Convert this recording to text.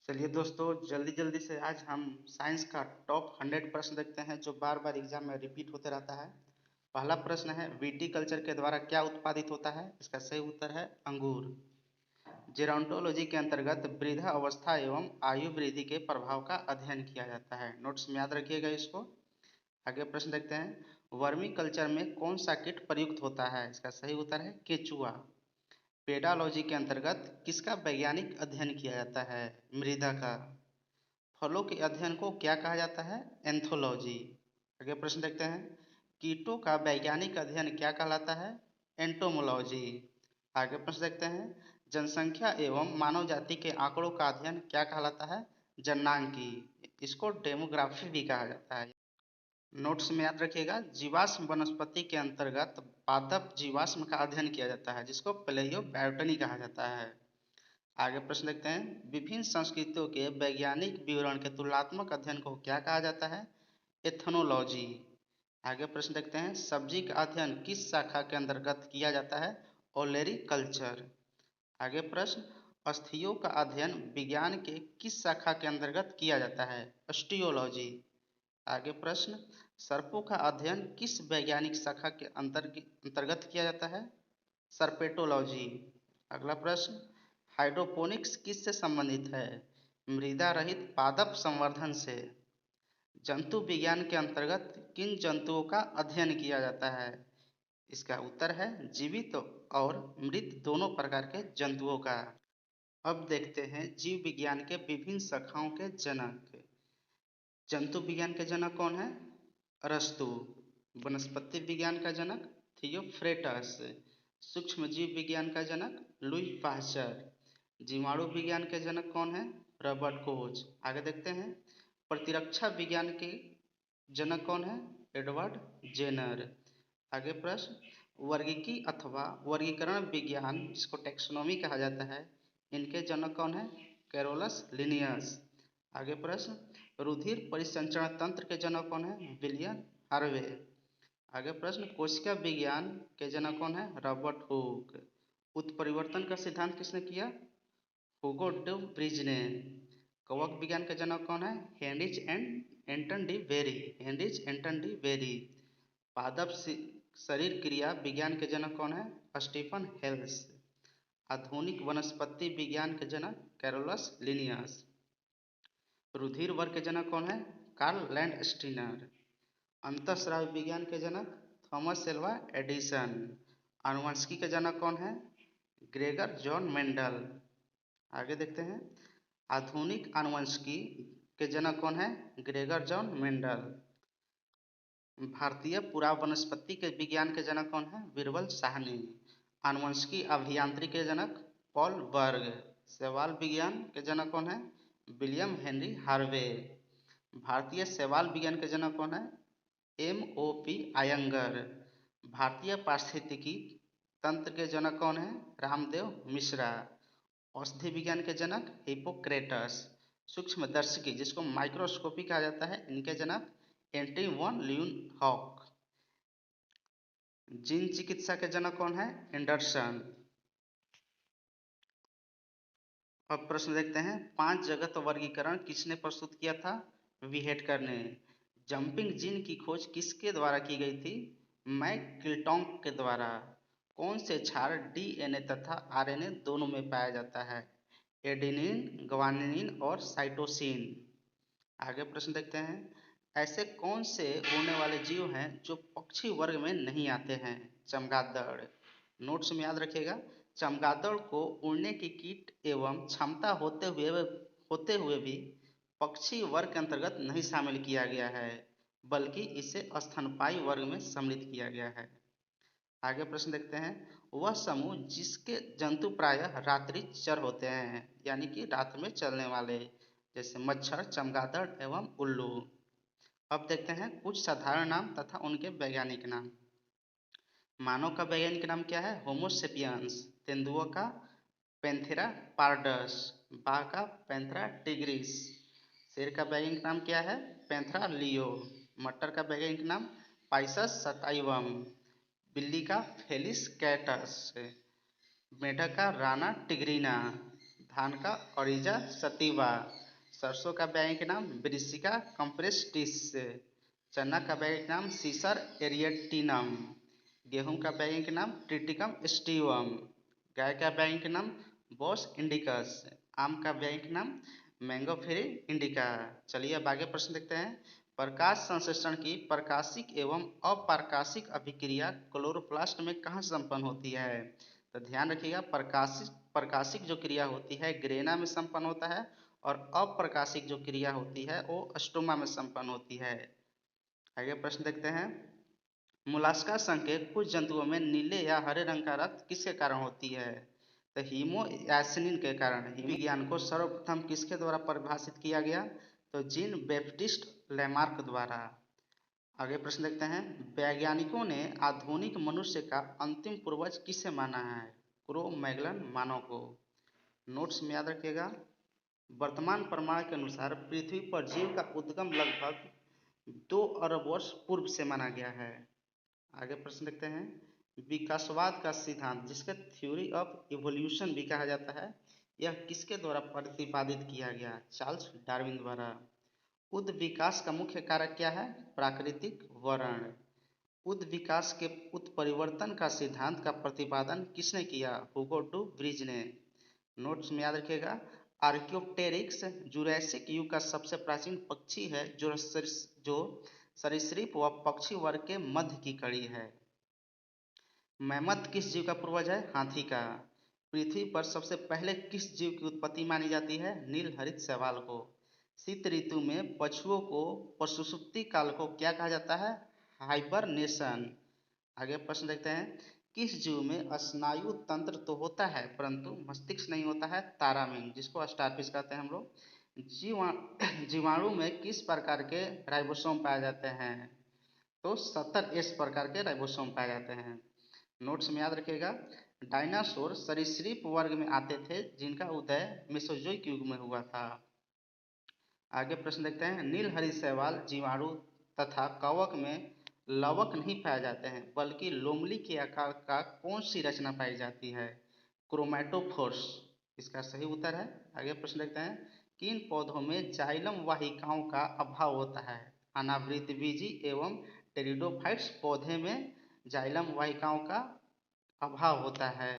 चलिए दोस्तों, जल्दी जल्दी से आज हम साइंस का टॉप 100 प्रश्न देखते हैं जो बार बार एग्जाम में रिपीट होते रहता है। पहला प्रश्न है, विटीकल्चर के द्वारा क्या उत्पादित होता है? इसका सही उत्तर है अंगूर। जेरोंटोलॉजी के अंतर्गत वृद्धा अवस्था एवं आयु वृद्धि के प्रभाव का अध्ययन किया जाता है। नोट्स में याद रखिएगा इसको। आगे प्रश्न देखते हैं, वर्मी कल्चर में कौन सा कीट प्रयुक्त होता है? इसका सही उत्तर है केचुआ। पेडालॉजी के अंतर्गत किसका वैज्ञानिक अध्ययन किया जाता है? मृदा का। फलों के अध्ययन को क्या कहा जाता है? एंथोलॉजी। आगे प्रश्न देखते हैं, कीटों का वैज्ञानिक अध्ययन क्या कहलाता है? एंटोमोलॉजी। आगे प्रश्न देखते हैं, जनसंख्या एवं मानव जाति के आंकड़ों का अध्ययन क्या कहलाता है? जननांकी। इसको डेमोग्राफी भी कहा जाता है। नोट्स में याद रखिएगा, जीवाश्म वनस्पति के अंतर्गत पादप जीवाश्म का अध्ययन किया जाता है जिसको प्लेयोबायोटनी कहा जाता है। आगे प्रश्न देखते हैं, विभिन्न संस्कृतियों के वैज्ञानिक विवरण के तुलनात्मक अध्ययन को क्या कहा जाता है? एथनोलॉजी। आगे प्रश्न देखते हैं, सब्जी का अध्ययन किस शाखा के अंतर्गत किया जाता है? ओलेरी कल्चर। आगे प्रश्न, अस्थियों का अध्ययन विज्ञान के किस शाखा के अंतर्गत किया जाता है? ऑस्टियोलॉजी। आगे प्रश्न, सर्पों का अध्ययन किस वैज्ञानिक शाखा के अंतर्गत किया जाता है? सर्पेटोलॉजी। अगला प्रश्न, हाइड्रोपोनिक्स किससे संबंधित है? मृदा रहित पादप संवर्धन से। जंतु विज्ञान के अंतर्गत किन जंतुओं का अध्ययन किया जाता है? इसका उत्तर है जीवित और मृत दोनों प्रकार के जंतुओं का। अब देखते हैं जीव विज्ञान के विभिन्न शाखाओं के जनक। जंतु विज्ञान के जनक कौन है? अरस्तु। वनस्पति विज्ञान का जनक थियोफ्रेटस। सूक्ष्म जीव विज्ञान का जनक लुई पाश्चर। जीवाणु विज्ञान के जनक कौन है? Robert Koch. आगे देखते हैं, प्रतिरक्षा विज्ञान के जनक कौन है? Edward Jenner. आगे प्रश्न, वर्गीकी अथवा वर्गीकरण विज्ञान जिसको टेक्सोनोमी कहा जाता है, इनके जनक कौन है? Carolus Linnaeus. आगे प्रश्न, रुधिर परिसंचरण तंत्र के जनक कौन है? William Harvey. आगे प्रश्न, कोशिका विज्ञान के जनक कौन है? Robert Hooke. उत्परिवर्तन का सिद्धांत किसने किया? हुगो डे ब्रिज ने। कवक विज्ञान के जनक कौन है? Heinrich and Anton de Vries. Heinrich Anton de Vries. पादप शरीर क्रिया विज्ञान के जनक कौन है? Stephen Hales. आधुनिक वनस्पति विज्ञान के जनक कैरोलस लिनियस। रुधिर वर्ग के जनक कौन है? Karl Landsteiner. अंतःस्राव विज्ञान के जनक थॉमस एल्वा एडिसन। आनुवंशिकी के जनक कौन है? Gregor John Mendel. आगे देखते हैं, आधुनिक आनुवंशिकी के जनक कौन है? Gregor John Mendel. भारतीय पुरावनस्पति के विज्ञान के जनक कौन है? बीरबल साहनी। आनुवंशिकी अभियांत्रिकी के जनक पॉल बर्ग। शैवाल विज्ञान के जनक कौन है? William Henry Harvey. भारतीय शैवाल विज्ञान के जनक कौन है? M.O.P. आयंगर। भारतीय पारिस्थितिकी तंत्र के जनक कौन है? रामदेव मिश्रा। औषधि विज्ञान के जनक हिप्पोक्रेटस। सूक्ष्मदर्शिकी जिसको माइक्रोस्कोपी कहा जाता है, इनके जनक एंटनी वॉन ल्यूनहॉक। जीन चिकित्सा के जनक कौन है? एंडरसन। अब प्रश्न देखते हैं, 5 जगत वर्गीकरण किसने प्रस्तुत किया था? विहेटकर ने। जंपिंग जीन की खोज किसके द्वारा की गई थी? मैकक्लिंटॉक के द्वारा। कौन से क्षार डीएनए तथा आरएनए दोनों में पाया जाता है? एडेनिन, ग्वानिन और साइटोसिन। आगे प्रश्न देखते हैं, ऐसे कौन से उड़ने वाले जीव हैं जो पक्षी वर्ग में नहीं आते हैं? चमगादड़। नोट्स में याद रखिएगा, चमगादड़ को उड़ने की कीट एवं क्षमता होते हुए भी पक्षी वर्ग के अंतर्गत नहीं शामिल किया गया है, बल्कि इसे स्तनपायी वर्ग में सम्मिलित किया गया है। आगे प्रश्न देखते हैं, वह समूह जिसके जंतु प्रायः रात्रिचर होते हैं, यानी कि रात में चलने वाले, जैसे मच्छर, चमगादड़ एवं उल्लू। अब देखते हैं कुछ साधारण नाम तथा उनके वैज्ञानिक नाम। मानव का वैज्ञानिक नाम क्या है? होमो सेपियंस। तेंदुआ का पैंथेरा पार्डस। बाघ का पैंथेरा टिग्रिस। शेर का वैज्ञानिक नाम क्या है? Panthera leo. मटर का वैज्ञानिक नाम पाइसस सटाइवम। बिल्ली का फेलिस कैटस। मेढक का राना टिग्रिना। धान का ओरिजा सतीवा। सरसों का वैज्ञानिक नाम ब्रिसिका कंप्रेस्टिस। चना का वैज्ञानिक नाम सीसर एरिएटिनम। गेहूं का वैज्ञानिक नाम ट्रिटिकम स्टीवम। गाय का वैज्ञानिक नाम बोस इंडिकस। आम का वैज्ञानिक नाम मैंगोफेरी इंडिका। चलिए अब आगे प्रश्न देखते हैं। प्रकाश संश्लेषण की प्रकाशिक एवं अप्रकाशिक अभिक्रिया क्लोरोप्लास्ट में कहाँ संपन्न होती है? तो ध्यान रखिएगा, प्रकाशिक जो क्रिया होती है ग्रेना में संपन्न होता है और अप्रकाशिक जो क्रिया होती है वो स्टोमा में संपन्न होती है। आगे प्रश्न देखते हैं। मोलास्का संघ के कुछ जंतुओं में नीले या हरे रंग का रक्त किसके कारण होती है? तो हीमोयासिन के कारण। विज्ञान को सर्वप्रथम किसके द्वारा परिभाषित किया गया? तो जीन बैप्टिस्ट लैमार्क द्वारा। आगे प्रश्न देखते हैं। वैज्ञानिकों ने आधुनिक मनुष्य का अंतिम पूर्वज किसे माना है? क्रो मैगलन मानव को। नोट्स में याद रखिएगा। वर्तमान प्रमाण के अनुसार पृथ्वी पर जीव का उद्गम लगभग 2 अरब वर्ष पूर्व से माना गया है। आगे प्रश्न देखते हैं। विकासवाद का सिद्धांत, जिसके थ्योरी ऑफ इवोल्यूशन भी कहा जाता है, यह किसके द्वारा प्रतिपादित किया गया? चार्ल्स डार्विन द्वारा। उद विकास का मुख्य कारक क्या है? प्राकृतिक वर्ण। उद विकास के उत्परिवर्तन का सिद्धांत का प्रतिपादन किसने किया? हुगो डू ब्रिज ने। नोट्स में याद रखिएगा। आर्क्योप्टेरिक्स जुरैसिक युग का सबसे प्राचीन पक्षी है जो सरीसृप व पक्षी वर्ग के मध्य की कड़ी है। मैमथ किस जीव का पूर्वज है? हाथी का। पृथ्वी पर सबसे पहले किस जीव की उत्पत्ति मानी जाती है? नीलहरित शैवाल को। शीत ऋतु में पशुओं को सुषुप्ति काल को क्या कहा जाता है? हाइबरनेशन। आगे प्रश्न देखते हैं। किस जीव में स्नायु तंत्र तो होता है परंतु मस्तिष्क नहीं होता है? तारामीन, जिसको स्टारफिश कहते हैं हम लोग। जीवाणु में किस प्रकार के राइबोसोम पाए जाते हैं? तो 70S प्रकार के राइबोसोम पाए जाते हैं। नोट्स में याद रखिएगा। डायनासोर सरीसृप वर्ग में आते थे जिनका उदय मेसोजोइक युग में हुआ था। आगे प्रश्न देखते हैं। नीलहरित शैवाल जीवाणु तथा कवक में लवक नहीं पाए जाते हैं बल्कि लोमली के आकार का कौन सी रचना पाई जाती है? क्रोमैटोफोर्स इसका सही उत्तर है। आगे प्रश्न देखते हैं। किन पौधों में जाइलम वाहिकाओं का अभाव होता है? अनावृतबीजी एवं टेरिडोफाइट्स पौधे में जाइलम वाहिकाओं का अभाव होता है।